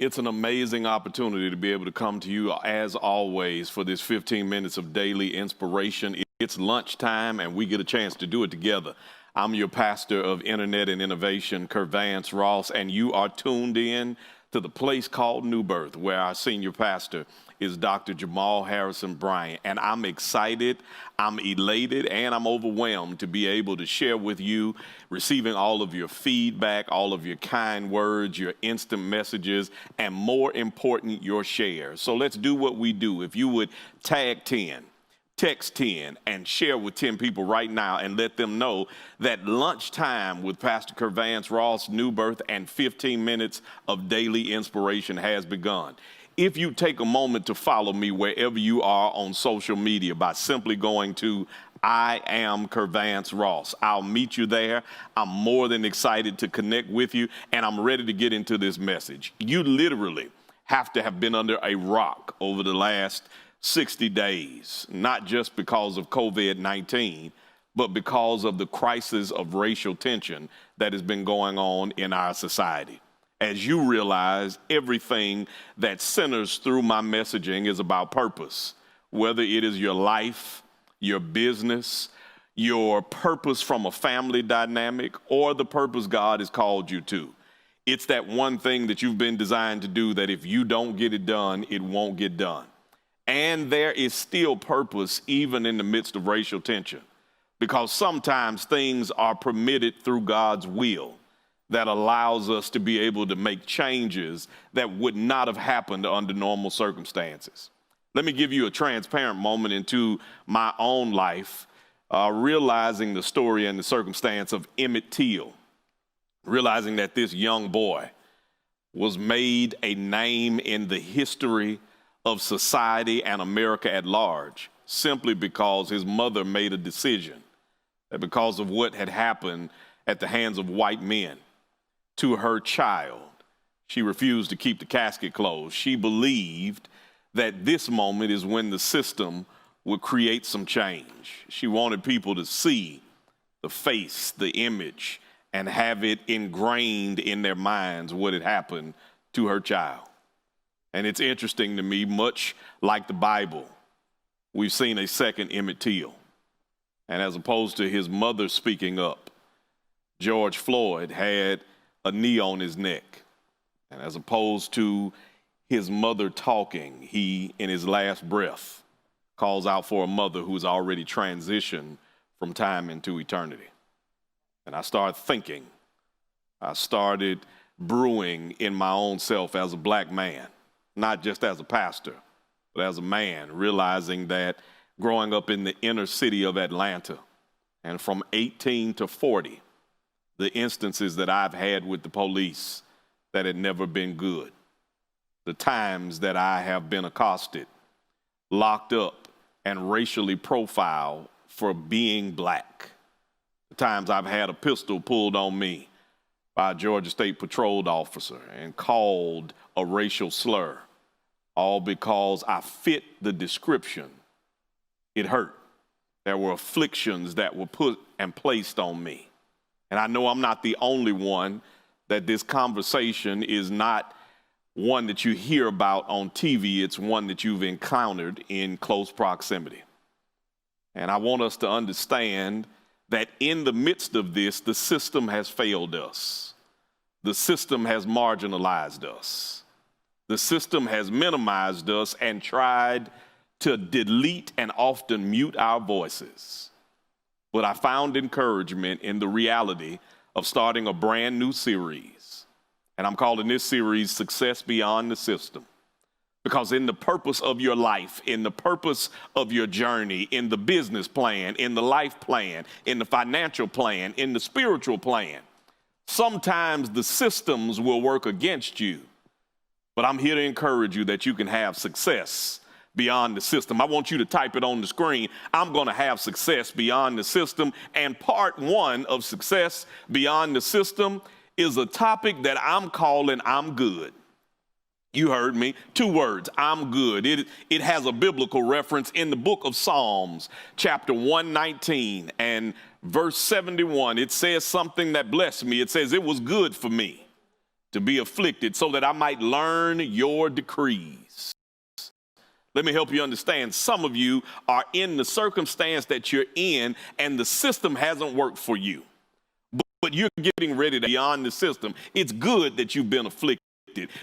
It's an amazing opportunity to be able to come to you as always for this 15 minutes of daily inspiration. It's lunchtime and we get a chance to do it together. I'm your pastor of Internet and Innovation, Kervance Ross, and you are tuned in to the place called New Birth, where our senior pastor is Dr. Jamal Bryant. And I'm excited, I'm elated, and I'm overwhelmed to be able to share with you, receiving all of your feedback, all of your kind words, your instant messages, and more important, your shares. So let's do what we do. If you would tag 10, text 10, and share with 10 people right now and let them know that lunchtime with Pastor Kervance Ross, New Birth, and 15 minutes of daily inspiration has begun. If you take a moment to follow me wherever you are on social media by simply going to I am Kervance Ross, I'll meet you there. I'm more than excited to connect with you, and I'm ready to get into this message. You literally have to have been under a rock over the last 60 days, not just because of COVID-19, but because of the crisis of racial tension that has been going on in our society. As you realize, everything that centers through my messaging is about purpose, whether it is your life, your business, your purpose from a family dynamic, or the purpose God has called you to. It's that one thing that you've been designed to do that if you don't get it done, it won't get done. And there is still purpose even in the midst of racial tension, because sometimes things are permitted through God's will that allows us to be able to make changes that would not have happened under normal circumstances. Let me give you a transparent moment into my own life, realizing the story and the circumstance of Emmett Till, realizing that this young boy was made a name in the history of society and America at large, simply because his mother made a decision that because of what had happened at the hands of white men to her child, she refused to keep the casket closed. She believed that this moment is when the system would create some change. She wanted people to see the face, the image, and have it ingrained in their minds what had happened to her child. And it's interesting to me, much like the Bible, we've seen a second Emmett Till. And as opposed to his mother speaking up, George Floyd had a knee on his neck. And as opposed to his mother talking, he, in his last breath, calls out for a mother who's already transitioned from time into eternity. And I started thinking, I started brewing in my own self as a black man, not just as a pastor, but as a man, realizing that growing up in the inner city of Atlanta, and from 18 to 40, the instances that I've had with the police that had never been good, the times that I have been accosted, locked up, and racially profiled for being black, the times I've had a pistol pulled on me by a Georgia State Patrol officer and called a racial slur, all because I fit the description. It hurt. There were afflictions that were put and placed on me. And I know I'm not the only one that this conversation is not one that you hear about on TV. It's one that you've encountered in close proximity. And I want us to understand that in the midst of this, the system has failed us. The system has marginalized us. The system has minimized us and tried to delete and often mute our voices. But I found encouragement in the reality of starting a brand new series. And I'm calling this series Success Beyond the System. Because in the purpose of your life, in the purpose of your journey, in the business plan, in the life plan, in the financial plan, in the spiritual plan, sometimes the systems will work against you. But I'm here to encourage you that you can have success beyond the system. I want you to type it on the screen. I'm going to have success beyond the system. And part one of success beyond the system is a topic that I'm calling I'm good. You heard me. 2 words, I'm good. It has a biblical reference in the book of Psalms, chapter 119 and verse 71. It says something that blessed me. It says, it was good for me to be afflicted, so that I might learn your decrees. Let me help you understand. Some of you are in the circumstance that you're in, and the system hasn't worked for you. But you're getting ready to beyond the system. It's good that you've been afflicted.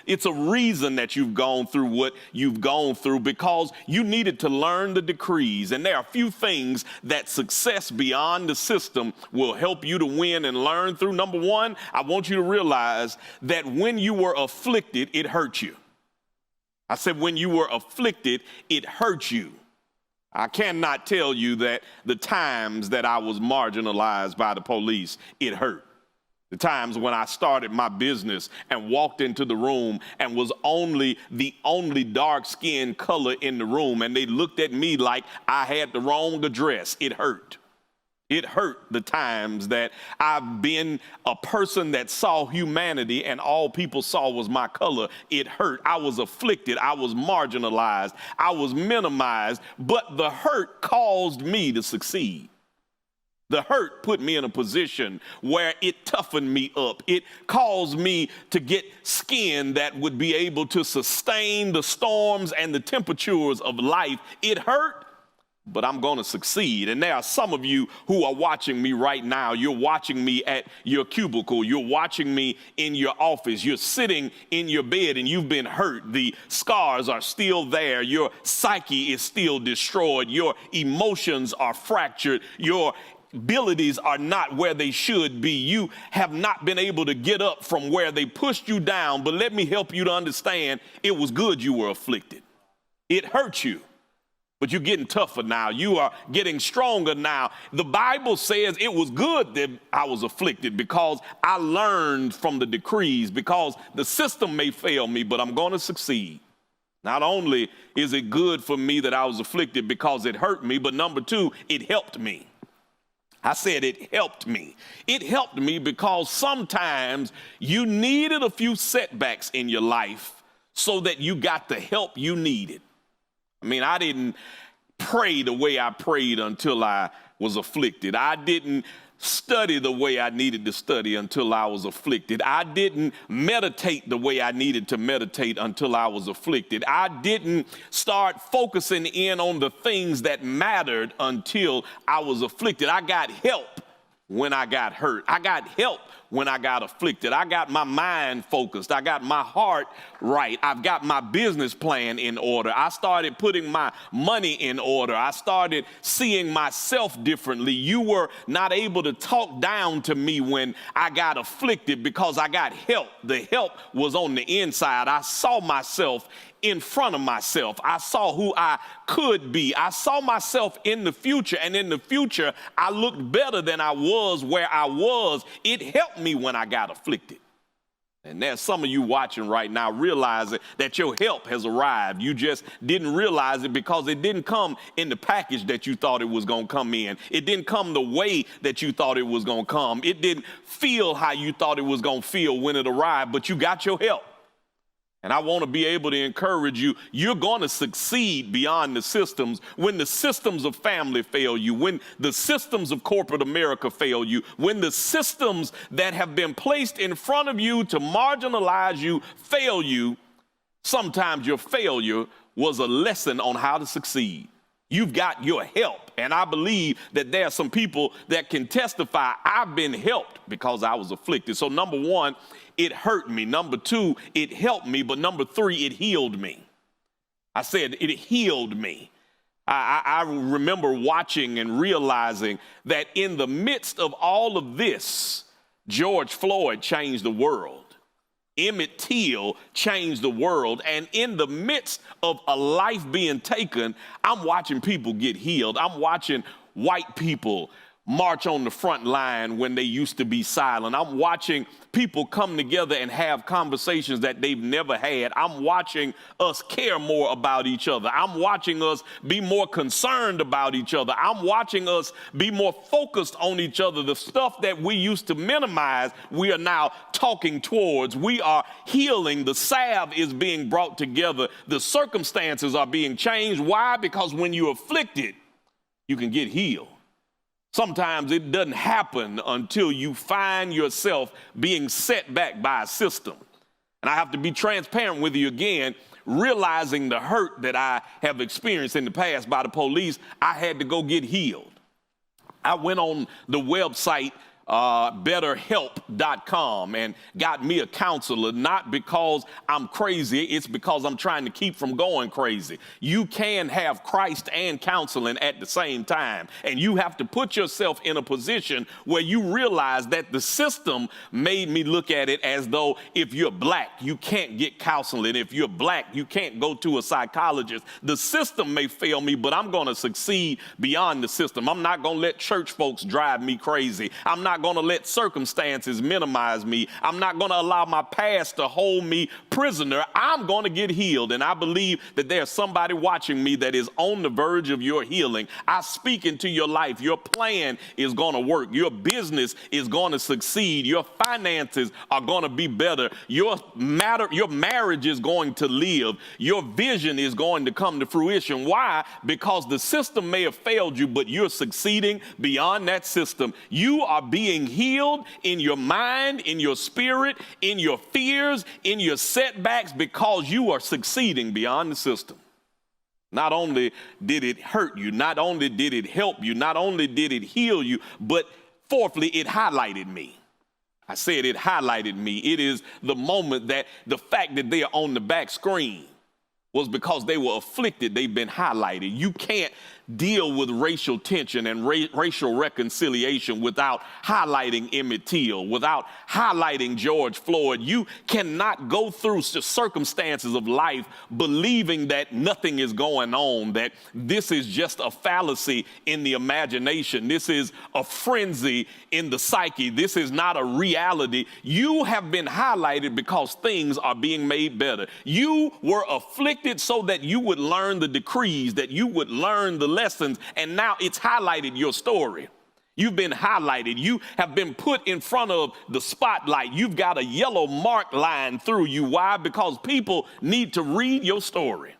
It's a reason that you've gone through what you've gone through, because you needed to learn the decrees. And there are a few things that success beyond the system will help you to win and learn through. Number one, I want you to realize that when you were afflicted, it hurt you. I said when you were afflicted, it hurt you. I cannot tell you that the times that I was marginalized by the police, it hurt. The times when I started my business and walked into the room and was the only dark-skinned color in the room, and they looked at me like I had the wrong address, it hurt. It hurt the times that I've been a person that saw humanity and all people saw was my color. It hurt. I was afflicted. I was marginalized. I was minimized. But the hurt caused me to succeed. The hurt put me in a position where it toughened me up. It caused me to get skin that would be able to sustain the storms and the temperatures of life. It hurt, but I'm going to succeed. And there are some of you who are watching me right now. You're watching me at your cubicle. You're watching me in your office. You're sitting in your bed and you've been hurt. The scars are still there. Your psyche is still destroyed. Your emotions are fractured. Your abilities are not where they should be. You have not been able to get up from where they pushed you down. But let me help you to understand, it was good you were afflicted. It hurt you, but you're getting tougher now. You are getting stronger now. The Bible says it was good that I was afflicted because I learned from the decrees, because the system may fail me, but I'm going to succeed. Not only is it good for me that I was afflicted because it hurt me, but number two, it helped me. I said it helped me. It helped me because sometimes you needed a few setbacks in your life so that you got the help you needed. I mean, I didn't pray the way I prayed until I was afflicted. I didn't study the way I needed to study until I was afflicted. I didn't meditate the way I needed to meditate until I was afflicted. I didn't start focusing in on the things that mattered until I was afflicted. I got help when I got hurt. I got help when I got afflicted. I got my mind focused. I got my heart right. I've got my business plan in order. I started putting my money in order. I started seeing myself differently. You were not able to talk down to me when I got afflicted because I got help. The help was on the inside. I saw myself in front of myself. I saw who I could be. I saw myself in the future, and in the future, I looked better than I was where I was. It helped me when I got afflicted. And there's some of you watching right now realizing that your help has arrived. You just didn't realize it because it didn't come in the package that you thought it was going to come in. It didn't come the way that you thought it was going to come. It didn't feel how you thought it was going to feel when it arrived, but you got your help. And I want to be able to encourage you, you're going to succeed beyond the systems. When the systems of family fail you, when the systems of corporate America fail you, when the systems that have been placed in front of you to marginalize you fail you, sometimes your failure was a lesson on how to succeed. You've got your help. And I believe that there are some people that can testify, I've been helped because I was afflicted. So number one, it hurt me. Number two, it helped me. But number three, it healed me. I said it healed me. I remember watching and realizing that in the midst of all of this, George Floyd changed the world. Emmett Till changed the world. And in the midst of a life being taken, I'm watching people get healed. I'm watching white people march on the front line when they used to be silent. I'm watching people come together and have conversations that they've never had. I'm watching us care more about each other. I'm watching us be more concerned about each other. I'm watching us be more focused on each other. The stuff that we used to minimize, we are now talking towards. We are healing. The salve is being brought together. The circumstances are being changed. Why? Because when you're afflicted, you can get healed. Sometimes it doesn't happen until you find yourself being set back by a system. And I have to be transparent with you again, realizing the hurt that I have experienced in the past by the police. I had to go get healed. I went on the website betterhelp.com and got me a counselor, not because I'm crazy, it's because I'm trying to keep from going crazy. You can have Christ and counseling at the same time, and you have to put yourself in a position where you realize that the system made me look at it as though if you're black, you can't get counseling. If you're black, you can't go to a psychologist. The system may fail me, but I'm going to succeed beyond the system. I'm not going to let church folks drive me crazy. I'm not going to let circumstances minimize me. I'm not going to allow my past to hold me prisoner. I'm going to get healed. And I believe that there's somebody watching me that is on the verge of your healing. I speak into your life. Your plan is going to work. Your business is going to succeed. Your finances are going to be better. Your marriage is going to live. Your vision is going to come to fruition. Why? Because the system may have failed you, but you're succeeding beyond that system. You are being healed in your mind, in your spirit, in your fears, in your setbacks, because you are succeeding beyond the system. Not only did it hurt you, not only did it help you, not only did it heal you, but fourthly, it highlighted me. I said it highlighted me. It is the moment that the fact that they are on the back screen was because they were afflicted. They've been highlighted. You can't deal with racial tension and racial reconciliation without highlighting Emmett Till, without highlighting George Floyd. You cannot go through the circumstances of life believing that nothing is going on, that this is just a fallacy in the imagination. This is a frenzy in the psyche. This is not a reality. You have been highlighted because things are being made better. You were afflicted so that you would learn the decrees, that you would learn the lessons, and now it's highlighted your story. You've been highlighted. You have been put in front of the spotlight. You've got a yellow mark line through you. Why? Because people need to read your story.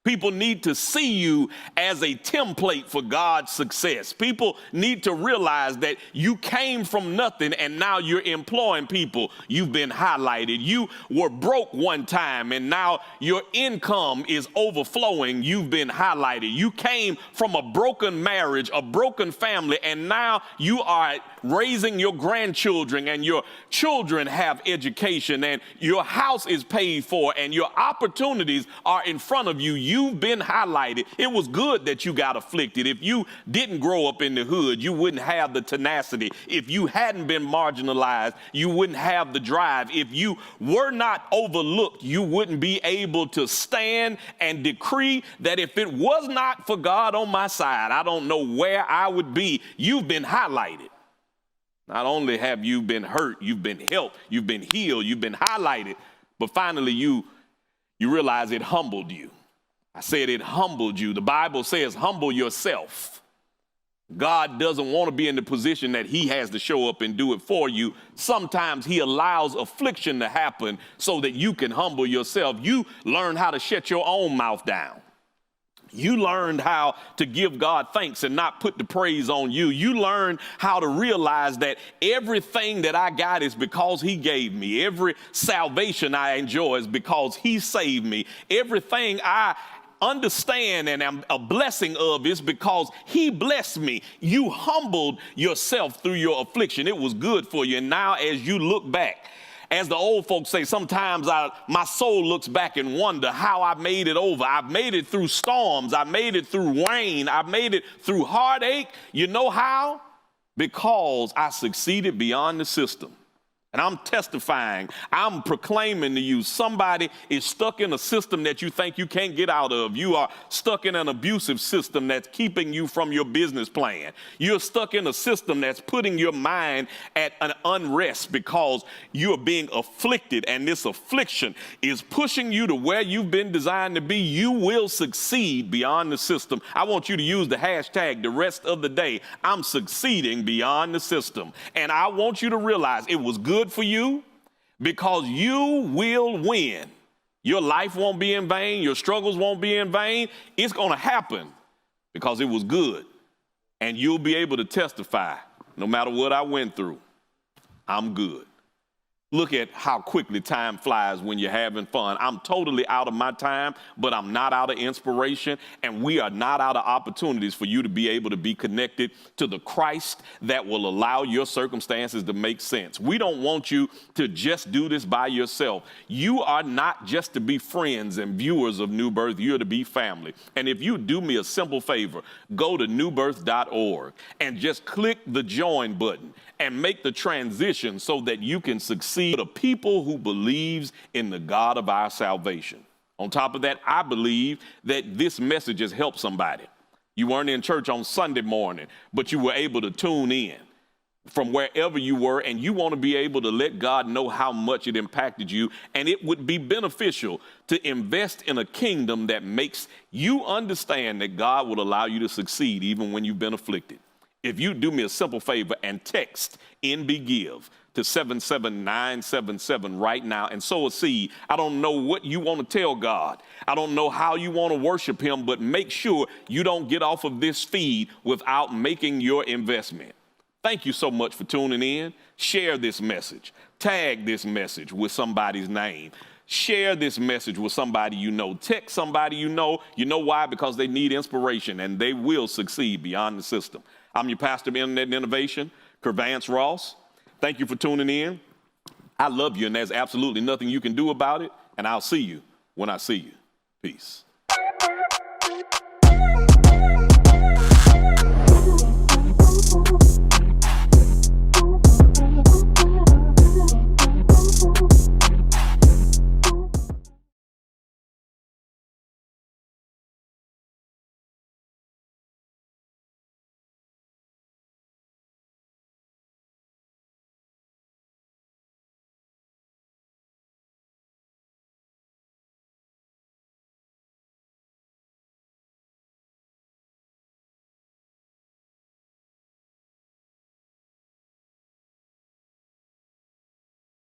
People need to see you as a template for God's success. People need to realize that you came from nothing and now you're employing people. You've been highlighted. You were broke one time and now your income is overflowing. You've been highlighted. You came from a broken marriage, a broken family, and now you are raising your grandchildren and your children have education and your house is paid for and your opportunities are in front of you. You've been highlighted. It was good that you got afflicted. If you didn't grow up in the hood, you wouldn't have the tenacity. If you hadn't been marginalized, you wouldn't have the drive. If you were not overlooked, you wouldn't be able to stand and decree that if it was not for God on my side, I don't know where I would be. You've been highlighted. Not only have you been hurt, you've been helped, you've been healed, you've been highlighted, but finally you realize it humbled you. I said it humbled you. The Bible says humble yourself. God doesn't want to be in the position that he has to show up and do it for you. Sometimes he allows affliction to happen so that you can humble yourself. You learn how to shut your own mouth down. You learned how to give God thanks and not put the praise on you. You learned how to realize that everything that I got is because he gave me. Every salvation I enjoy is because he saved me. Everything I understand and am a blessing of is because he blessed me. You humbled yourself through your affliction. It was good for you. And now as you look back, as the old folks say, sometimes my soul looks back and wonder how I made it over. I've made it through storms. I made it through rain. I made it through heartache. You know how? Because I succeeded beyond the system. And I'm testifying, I'm proclaiming to you, somebody is stuck in a system that you think you can't get out of. You are stuck in an abusive system that's keeping you from your business plan. You're stuck in a system that's putting your mind at an unrest because you're being afflicted, and this affliction is pushing you to where you've been designed to be. You will succeed beyond the system. I want you to use the hashtag the rest of the day. I'm succeeding beyond the system. And I want you to realize it was good for you because you will win. Your life won't be in vain. Your struggles won't be in vain. It's going to happen because it was good. And you'll be able to testify, no matter what I went through, I'm good. Look at how quickly time flies when you're having fun. I'm totally out of my time, but I'm not out of inspiration, and we are not out of opportunities for you to be able to be connected to the Christ that will allow your circumstances to make sense. We don't want you to just do this by yourself. You are not just to be friends and viewers of New Birth. You're to be family. And if you do me a simple favor, go to newbirth.org and just click the join button and make the transition so that you can succeed. A people who believes in the God of our salvation. On top of that, I believe that this message has helped somebody. You weren't in church on Sunday morning, but you were able to tune in from wherever you were, and you want to be able to let God know how much it impacted you, and it would be beneficial to invest in a kingdom that makes you understand that God will allow you to succeed even when you've been afflicted. If you do me a simple favor and text NBGIVE to 77977 right now and sow a seed. I don't know what you want to tell God. I don't know how you want to worship him, but make sure you don't get off of this feed without making your investment. Thank you so much for tuning in. Share this message. Tag this message with somebody's name. Share this message with somebody you know. Text somebody you know. You know why? Because they need inspiration, and they will succeed beyond the system. I'm your pastor of Internet and Innovation, Kervance Ross. Thank you for tuning in. I love you, and there's absolutely nothing you can do about it, and I'll see you when I see you. Peace.